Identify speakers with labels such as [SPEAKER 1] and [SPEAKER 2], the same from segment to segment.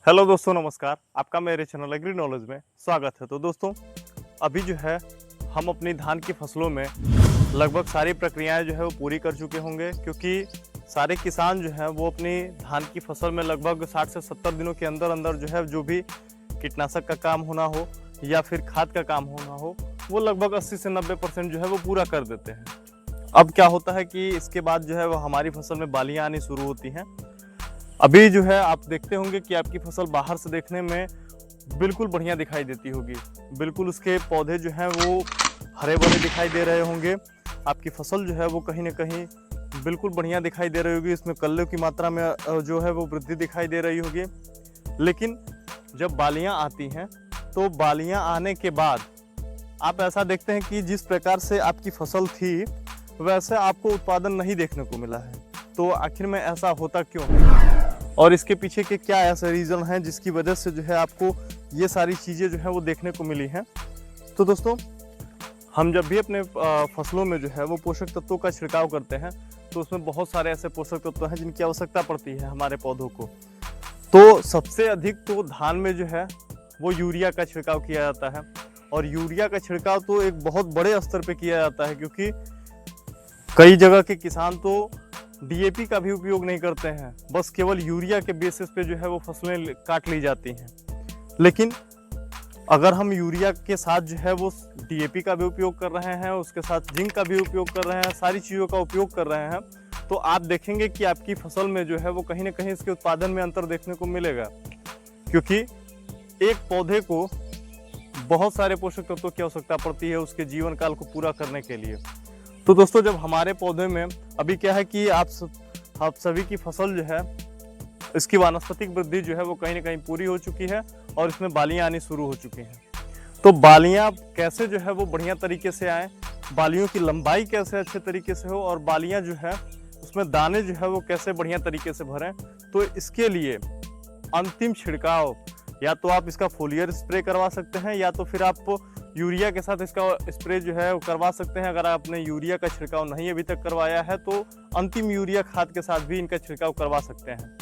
[SPEAKER 1] Hello दोस्तों, नमस्कार। आपका मेरे चैनल एग्री नॉलेज में स्वागत है। तो दोस्तों, अभी जो है हम अपनी धान की फसलों में लगभग सारी प्रक्रियाएं जो है वो पूरी कर चुके होंगे, क्योंकि सारे किसान जो हैं वो अपनी धान की फसल में लगभग 60 से 70 दिनों के अंदर अंदर जो है जो भी कीटनाशक का काम होना हो या फिर खाद का काम होना हो, वो लगभग 80 से 90% जो है वो पूरा कर देते हैं। अब क्या होता है कि इसके बाद जो है वो हमारी फसल में बालियां आनी शुरू होती हैं। अभी जो है आप देखते होंगे कि आपकी फसल बाहर से देखने में बिल्कुल बढ़िया दिखाई देती होगी, बिल्कुल उसके पौधे जो हैं वो हरे भरे दिखाई दे रहे होंगे। आपकी फसल जो है वो कहीं ना कहीं बिल्कुल बढ़िया दिखाई दे रही होगी, इसमें कल्ले की मात्रा में जो है वो वृद्धि दिखाई दे रही होगी। लेकिन जब बालियां आती हैं तो बालियां आने के बाद आप ऐसा देखते हैं कि जिस प्रकार से आपकी फसल थी वैसे आपको उत्पादन नहीं देखने को मिला है। तो आखिर में ऐसा होता क्यों है और इसके पीछे के क्या ऐसे रीज़न हैं जिसकी वजह से जो है आपको ये सारी चीज़ें जो है वो देखने को मिली हैं। तो दोस्तों, हम जब भी अपने फसलों में जो है वो पोषक तत्वों का छिड़काव करते हैं तो उसमें बहुत सारे ऐसे पोषक तत्व हैं जिनकी आवश्यकता पड़ती है हमारे पौधों को। तो सबसे अधिक तो धान में जो है वो यूरिया का छिड़काव किया जाता है, और यूरिया का छिड़काव तो एक बहुत बड़े स्तर पर किया जाता है, क्योंकि कई जगह के किसान तो डीएपी का भी उपयोग नहीं करते हैं, बस केवल यूरिया के बेसिस पे जो है वो फसलें काट ली जाती हैं। लेकिन अगर हम यूरिया के साथ जो है वो डीएपी का भी उपयोग कर रहे हैं, उसके साथ जिंक का भी उपयोग कर रहे हैं, सारी चीज़ों का उपयोग कर रहे हैं, तो आप देखेंगे कि आपकी फसल में जो है वो कहीं ना कहीं इसके उत्पादन में अंतर देखने को मिलेगा, क्योंकि एक पौधे को बहुत सारे पोषक तत्वों की आवश्यकता पड़ती है उसके जीवन काल को पूरा करने के लिए। तो दोस्तों, जब हमारे पौधे में अभी क्या है कि आप सभी की फसल जो है इसकी वानस्पतिक वृद्धि जो है वो कहीं ना कहीं पूरी हो चुकी है और इसमें बालियां आनी शुरू हो चुकी हैं। तो बालियां कैसे जो है वो बढ़िया तरीके से आए, बालियों की लंबाई कैसे अच्छे तरीके से हो और बालियां जो है उसमें दाने जो है वो कैसे बढ़िया तरीके से भरें, तो इसके लिए अंतिम छिड़काव या तो आप इसका फोलियर स्प्रे करवा सकते हैं या तो फिर आप यूरिया के साथ इसका स्प्रे जो है वो करवा सकते हैं। अगर आपने यूरिया का छिड़काव नहीं अभी तक करवाया है तो अंतिम यूरिया खाद के साथ भी इनका छिड़काव करवा सकते हैं।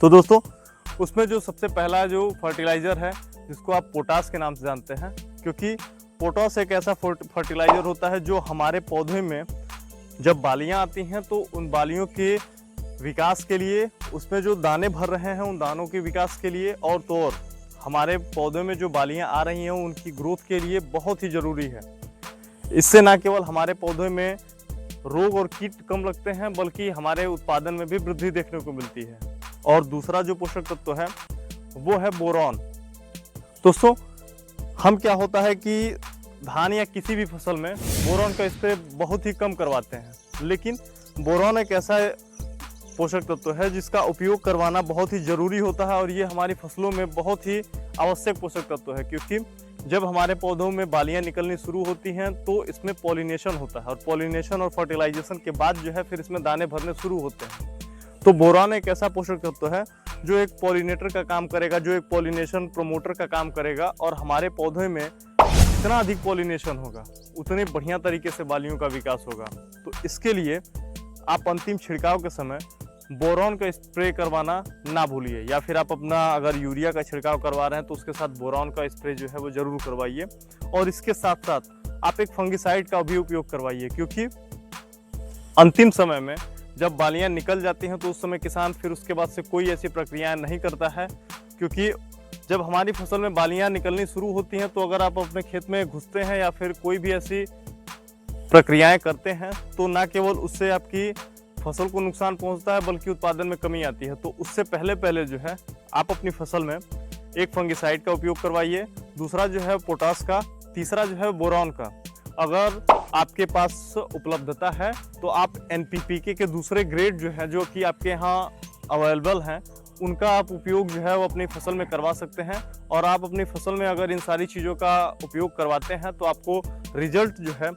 [SPEAKER 1] तो दोस्तों, उसमें जो सबसे पहला जो फर्टिलाइज़र है जिसको आप पोटास के नाम से जानते हैं, क्योंकि पोटास एक ऐसा फर्टिलाइज़र होता है जो हमारे पौधे में जब बालियाँ आती हैं तो उन बालियों के विकास के लिए, उसमें जो दाने भर रहे हैं उन दानों के विकास के लिए और तो और हमारे पौधों में जो बालियां आ रही हैं उनकी ग्रोथ के लिए बहुत ही ज़रूरी है। इससे ना केवल हमारे पौधों में रोग और कीट कम लगते हैं बल्कि हमारे उत्पादन में भी वृद्धि देखने को मिलती है। और दूसरा जो पोषक तत्व है वो है बोरॉन। दोस्तों, हम क्या होता है कि धान या किसी भी फसल में बोरॉन का स्प्रे बहुत ही कम करवाते हैं, लेकिन बोरॉन एक ऐसा पोषक तत्व है जिसका उपयोग करवाना बहुत ही ज़रूरी होता है और ये हमारी फसलों में बहुत ही आवश्यक पोषक तत्व है, क्योंकि जब हमारे पौधों में बालियां निकलनी शुरू होती हैं तो इसमें पॉलिनेशन होता है और पॉलिनेशन और फर्टिलाइजेशन के बाद जो है फिर इसमें दाने भरने शुरू होते हैं। तो बोरान एक ऐसा पोषक तत्व है जो एक पॉलिनेटर का काम करेगा, जो एक पॉलिनेशन प्रोमोटर का काम करेगा, और हमारे पौधे में जितना अधिक पॉलिनेशन होगा उतने बढ़िया तरीके से बालियों का विकास होगा। तो इसके लिए आप अंतिम छिड़काव के समय बोरॉन का स्प्रे करवाना ना भूलिए, या फिर आप अपना अगर यूरिया का छिड़काव करवा रहे हैं तो उसके साथ बोरॉन का स्प्रे जो है वो जरूर करवाइए। और इसके साथ साथ आप एक फंगिसाइड का भी उपयोग करवाइए, क्योंकि अंतिम समय में जब बालियां निकल जाती हैं तो उस समय किसान फिर उसके बाद से कोई ऐसी प्रक्रियाएं नहीं करता है, क्योंकि जब हमारी फसल में बालियां निकलनी शुरू होती हैं तो अगर आप अपने खेत में घुसते हैं या फिर कोई भी ऐसी प्रक्रियाएं करते हैं तो ना केवल उससे आपकी फसल को नुकसान पहुंचता है बल्कि उत्पादन में कमी आती है। तो उससे पहले जो है आप अपनी फसल में एक फंगिसाइड का उपयोग करवाइए, दूसरा जो है पोटास का, तीसरा जो है बोरॉन का। अगर आपके पास उपलब्धता है तो आप एनपीपीके के दूसरे ग्रेड जो है जो कि आपके यहाँ अवेलेबल हैं उनका आप उपयोग जो है वो अपनी फसल में करवा सकते हैं। और आप अपनी फसल में अगर इन सारी चीज़ों का उपयोग करवाते हैं तो आपको रिजल्ट जो है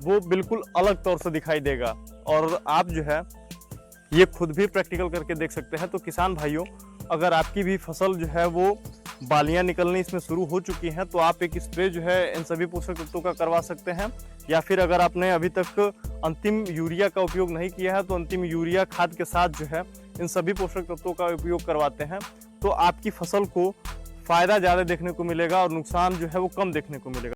[SPEAKER 1] वो बिल्कुल अलग तौर से दिखाई देगा, और आप जो है ये खुद भी प्रैक्टिकल करके देख सकते हैं। तो किसान भाइयों, अगर आपकी भी फसल जो है वो बालियां निकलनी इसमें शुरू हो चुकी हैं तो आप एक स्प्रे जो है इन सभी पोषक तत्वों का करवा सकते हैं, या फिर अगर आपने अभी तक अंतिम यूरिया का उपयोग नहीं किया है तो अंतिम यूरिया खाद के साथ जो है इन सभी पोषक तत्वों का उपयोग करवाते हैं तो आपकी फसल को फायदा ज़्यादा देखने को मिलेगा और नुकसान जो है वो कम देखने को मिलेगा।